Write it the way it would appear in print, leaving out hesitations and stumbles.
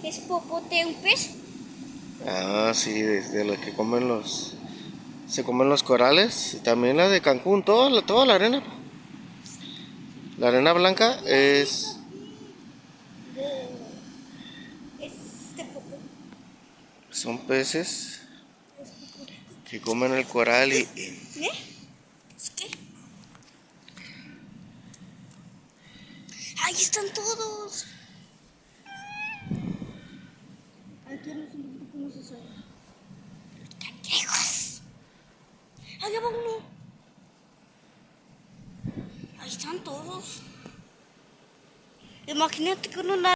¿Es popote un pez? Ah, sí, de los que comen los... Se comen los corales. Y también la de Cancún, toda la arena. La arena blanca es... Es de popote. Son peces que comen el coral ¿Eh? ¿Es qué? Ahí están todos. Aquí no sé cómo se sale. ¡Cangrejos! Allá va uno. Ahí están todos. Imagínate que uno